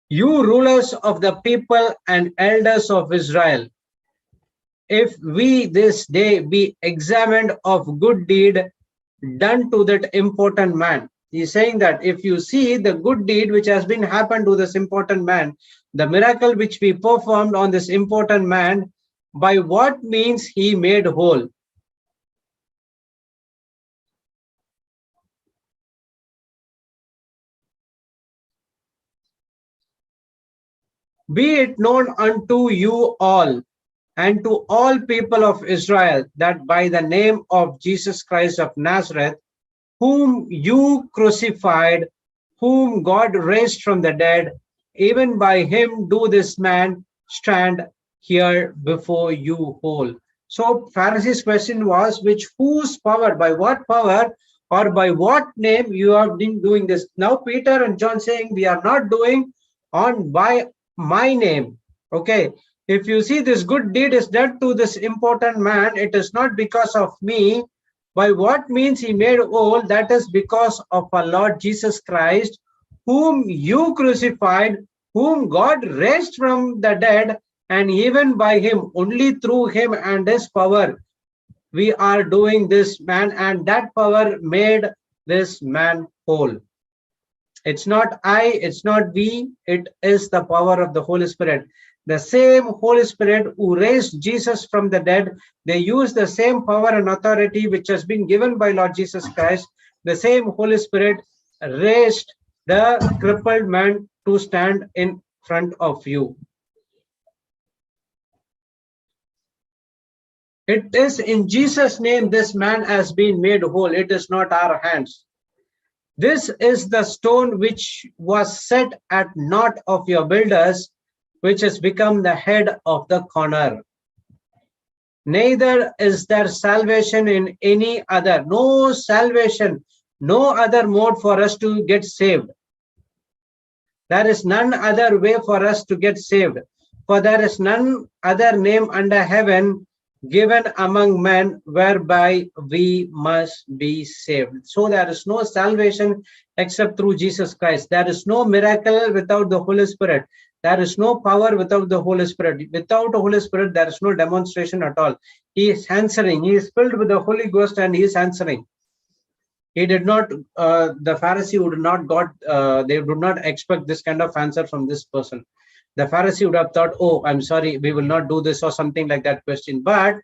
you rulers of the people and elders of Israel, if we this day be examined of good deed done to that important man. He's saying that if you see the good deed which has been happened to this important man, the miracle which we performed on this important man, by what means he made whole? Be it known unto you all and to all people of Israel that by the name of Jesus Christ of Nazareth, whom you crucified, whom God raised from the dead, even by him do this man stand here before you whole. So Pharisees' question was, whose power, by what power or by what name you have been doing this? Now Peter and John saying, we are not doing on by my name. Okay, if you see this good deed is done to this important man, it is not because of me. By what means he made whole? That is because of our Lord Jesus Christ, whom you crucified, whom God raised from the dead, and even by him, only through him and his power, we are doing this man, and that power made this man whole. It's not I, it's not we, it is the power of the Holy Spirit. The same Holy Spirit who raised Jesus from the dead, they use the same power and authority which has been given by Lord Jesus Christ. The same Holy Spirit raised the crippled man to stand in front of you. It is in Jesus' name this man has been made whole. It is not our hands. This is the stone which was set at naught of your builders, which has become the head of the corner. Neither is there salvation in any other. No salvation, no other mode for us to get saved. There is none other way for us to get saved. For there is none other name under heaven given among men whereby we must be saved. So there is no salvation except through Jesus Christ. There is no miracle without the Holy Spirit. There is no power without the Holy Spirit. Without the Holy Spirit, there is no demonstration at all. He is answering. He is filled with the Holy Ghost and he is answering. He did not, the Pharisee would not they would not expect this kind of answer from this person. The Pharisee would have thought, oh, I'm sorry, we will not do this or something like that question. But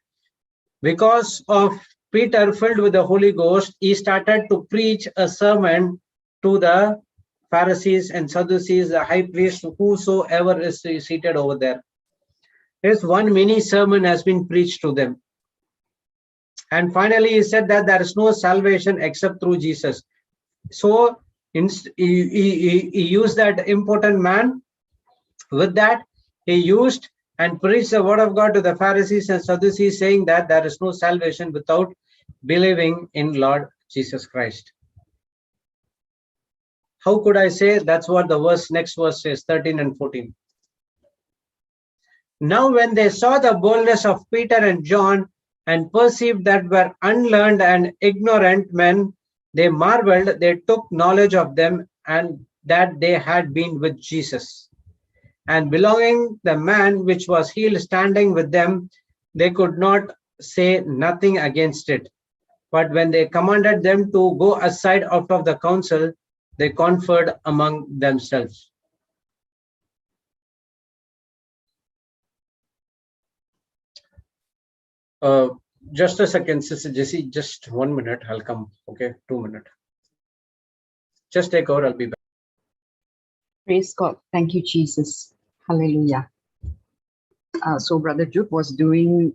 because of Peter filled with the Holy Ghost, he started to preach a sermon to the Pharisees and Sadducees, the high priest, whosoever is seated over there. His one mini sermon has been preached to them. And finally, he said that there is no salvation except through Jesus. So he used that important man. With that, he used and preached the word of God to the Pharisees and Sadducees, saying that there is no salvation without believing in Lord Jesus Christ. How could I say? That's what the next verse says, 13 and 14. Now when they saw the boldness of Peter and John and perceived that were unlearned and ignorant men, they marveled, they took knowledge of them and that they had been with Jesus. And belonging the man which was healed standing with them, they could not say nothing against it. But when they commanded them to go aside out of the council, they conferred among themselves. Just a second, Sister Jessie, just 1 minute, I'll come. Okay, 2 minutes. Just take over, I'll be back. Praise God. Thank you, Jesus. Hallelujah. So Brother Jude was doing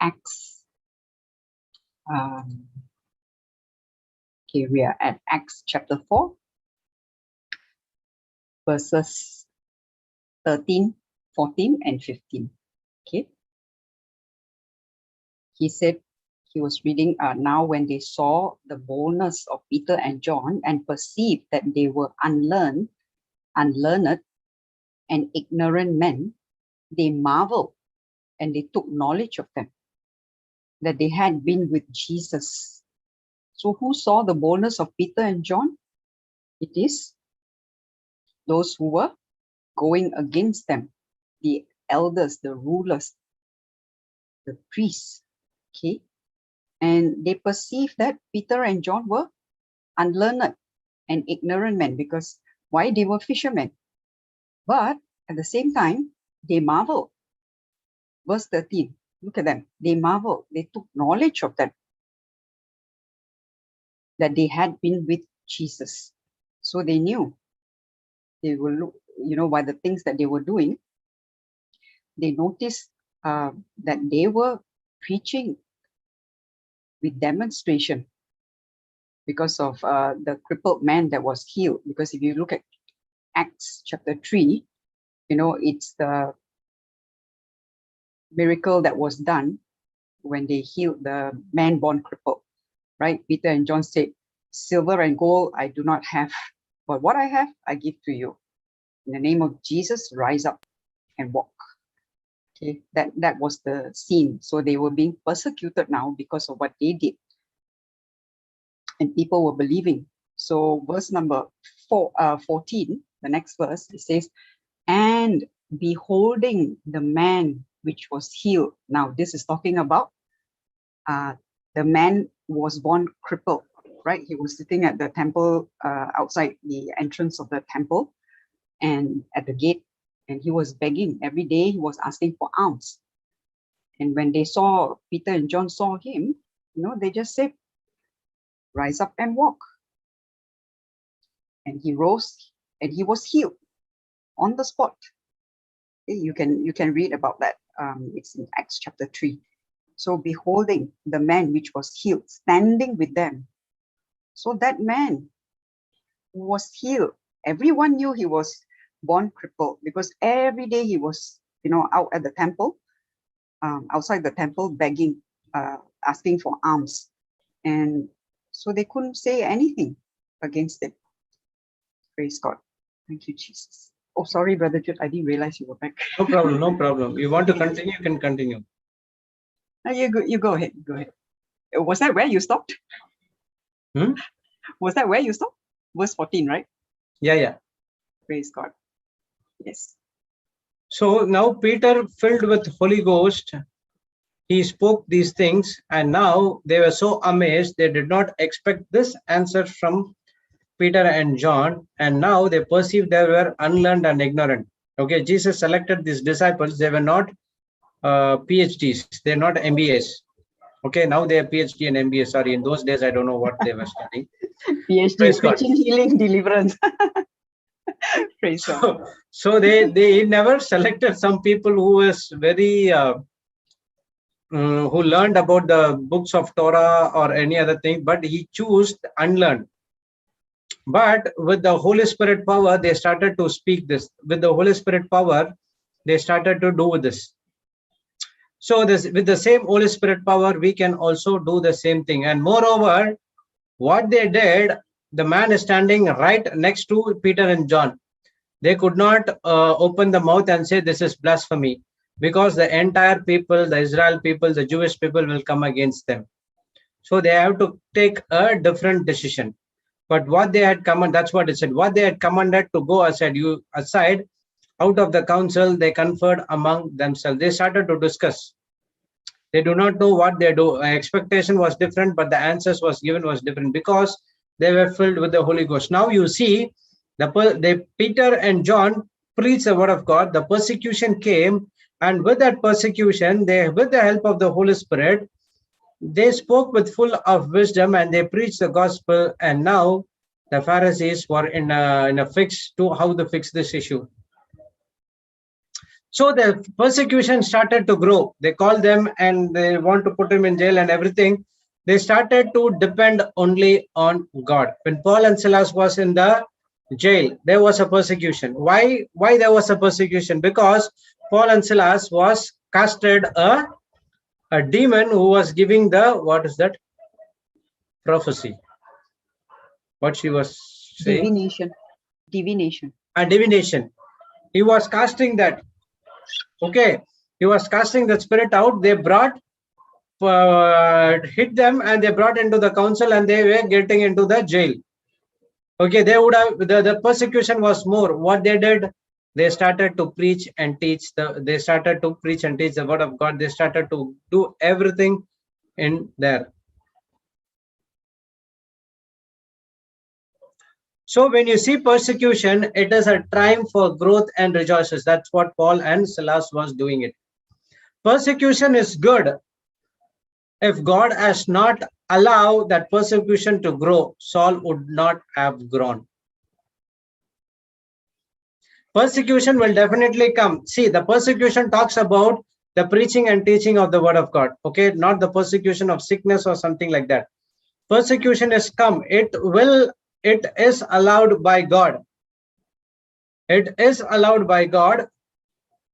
Acts. Okay, we are at Acts chapter 4, verses 13, 14, and 15. Okay. He said, he was reading, now when they saw the boldness of Peter and John and perceived that they were unlearned, and ignorant men, they marveled and they took knowledge of them, that they had been with Jesus. So who saw the boldness of Peter and John? It is those who were going against them, the elders, the rulers, the priests. Okay. And they perceived that Peter and John were unlearned and ignorant men, because why? They were fishermen. But at the same time, they marveled. Verse 13, look at them. They marveled. They took knowledge of them, that they had been with Jesus. So they knew. They will look, by the things that they were doing, they noticed that they were preaching with demonstration because of the crippled man that was healed. Because if you look at Acts chapter 3, it's the miracle that was done when they healed the man born crippled, right? Peter and John said, silver and gold I do not have, but what I have, I give to you. In the name of Jesus, rise up and walk. Okay, that was the scene. So they were being persecuted now because of what they did. And people were believing. So verse number 14, the next verse, it says, and beholding the man which was healed. Now this is talking about the man was born crippled, right? He was sitting at the temple, outside the entrance of the temple and at the gate, and he was begging every day. He was asking for alms. And when they saw, Peter and John saw him, they just said, rise up and walk. And he rose and he was healed on the spot. You can read about that. It's in Acts chapter 3. So beholding the man which was healed, standing with them. So that man who was healed, everyone knew he was born crippled, because every day he was, out at the temple, outside the temple, begging, asking for alms. And so they couldn't say anything against it. Praise God. Thank you, Jesus. Oh, sorry, Brother Jude. I didn't realize you were back. No problem, no problem. You want to continue, you can continue. No, you go ahead. Go ahead. Was that where you stopped? Hmm? Was that where you stopped? Verse 14, right? Yeah. Praise God. Yes. So now Peter, filled with Holy Ghost, he spoke these things, and now they were so amazed, they did not expect this answer from Peter and John, and now they perceived they were unlearned and ignorant. Okay, Jesus selected these disciples, they were not PhDs, they're not MBAs. Okay, now they are PhD and MBA. Sorry, in those days, I don't know what they were studying. PhD, Praise God. preaching, healing, deliverance. Praise God. So they never selected some people who was very who learned about the books of Torah or any other thing, but he chose unlearned. But with the Holy Spirit power, they started to speak this. With the Holy Spirit power, they started to do this. So this, with the same Holy Spirit power, we can also do the same thing. And moreover, what they did, the man is standing right next to Peter and John. They could not open the mouth and say this is blasphemy, because the entire people, the Israel people, the Jewish people will come against them. So they have to take a different decision. But what they had commanded, that's what it said, what they had commanded to go aside out of the council, they conferred among themselves. They started to discuss. They do not know what they do. Expectation was different, but the answers was given was different, because they were filled with the Holy Ghost. Now you see, the Peter and John preached the word of God. The persecution came, and with that persecution, they, with the help of the Holy Spirit, they spoke with full of wisdom, and they preached the gospel. And now the Pharisees were in a fix to how to fix this issue. So the persecution started to grow. They called them and they want to put him in jail and everything. They started to depend only on God. When Paul and Silas was in the jail, there was a persecution. Why there was a persecution? Because Paul and Silas was casted a demon who was giving the, what is that? Prophecy. What she was saying? Divination. A divination. He was casting that. Okay. He was casting the spirit out. They brought, hit them, and they brought into the council, and they were getting into the jail. Okay. They would have, the persecution was more. What they did, they started to preach and teach the word of God. They started to do everything in there. So when you see persecution, it is a time for growth and rejoices. That's what Paul and Silas was doing it. Persecution is good. If God has not allowed that persecution to grow, Saul would not have grown. Persecution will definitely come. See, the persecution talks about the preaching and teaching of the word of God. Okay, not the persecution of sickness or something like that. Persecution is come. It is allowed by God. It is allowed by God.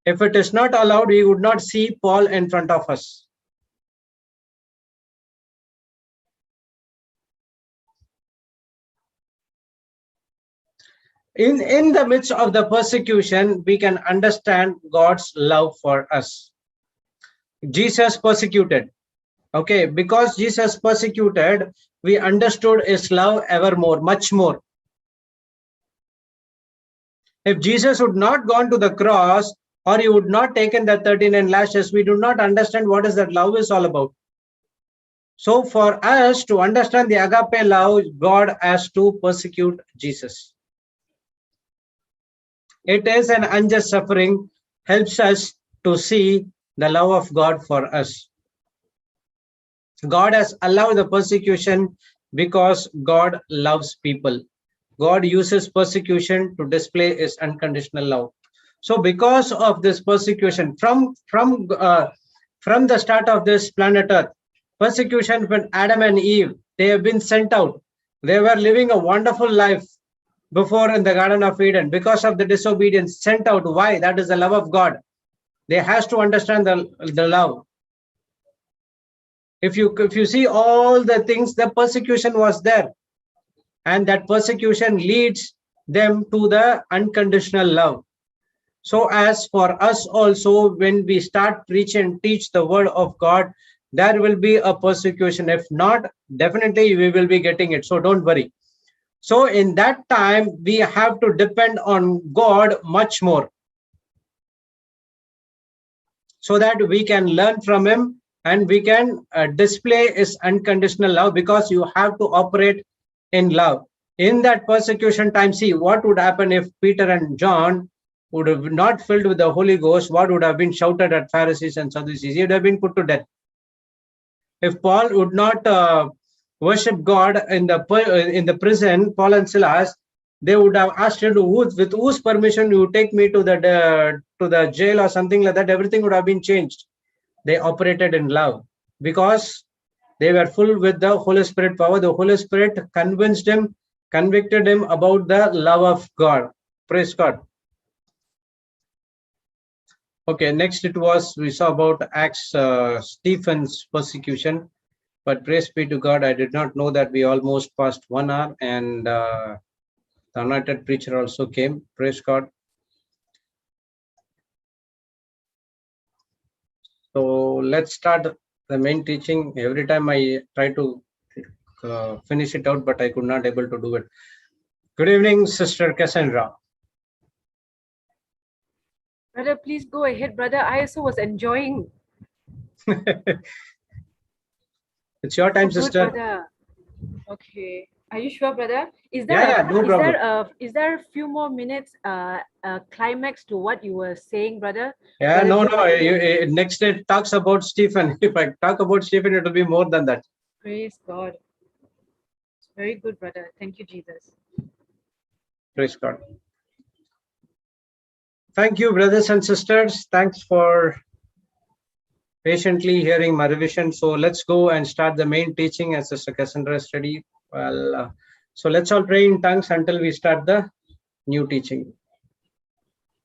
If it is not allowed, we would not see Paul in front of us. In the midst of the persecution, we can understand God's love for us. Jesus persecuted. Okay, because Jesus persecuted, we understood his love evermore, much more. If Jesus would not gone to the cross, or he would not taken the 39 lashes, we do not understand what is that love is all about. So for us to understand the agape love, God has to persecute Jesus. It is an unjust suffering, helps us to see the love of God for us. God has allowed the persecution because God loves people. God uses persecution to display his unconditional love. So because of this persecution, from the start of this planet Earth, persecution when Adam and Eve, they have been sent out. They were living a wonderful life before in the Garden of Eden. Because of the disobedience, sent out. Why? That is the love of God. They has to understand the love. If you see all the things, the persecution was there, and that persecution leads them to the unconditional love. So as for us also, when we start preach and teach the word of God, there will be a persecution. If not, definitely we will be getting it. So don't worry. So in that time, we have to depend on God much more, so that we can learn from him and we can display his unconditional love, because you have to operate in love. In that persecution time, see what would happen if Peter and John would have not filled with the Holy Ghost. What would have been shouted at Pharisees and Sadducees? He would have been put to death. If Paul would not worship God in the prison, Paul and Silas, they would have asked him, with whose permission you take me to the jail or something like that. Everything would have been changed. They operated in love because they were full with the Holy Spirit power. The Holy Spirit convinced him, convicted him about the love of God. Praise God. Okay, next we saw about Acts, Stephen's persecution. But praise be to God, I did not know that we almost passed 1 hour, and the anointed preacher also came. Praise God. So let's start the main teaching. Every time I try to finish it out, but I could not able to do it. Good evening, Sister Cassandra. Brother, please go ahead, brother. I also was enjoying. It's your time, Good, sister. brother. Okay. Are you sure, brother? Is there a few more minutes climax to what you were saying, brother? Yeah, no. Next it talks about Stephen. If I talk about Stephen, it will be more than that. Praise God. It's very good, brother. Thank you, Jesus. Praise God. Thank you, brothers and sisters. Thanks for patiently hearing my revision. So let's go and start the main teaching as Sister Cassandra study. Well, so let's all pray in tongues until we start the new teaching.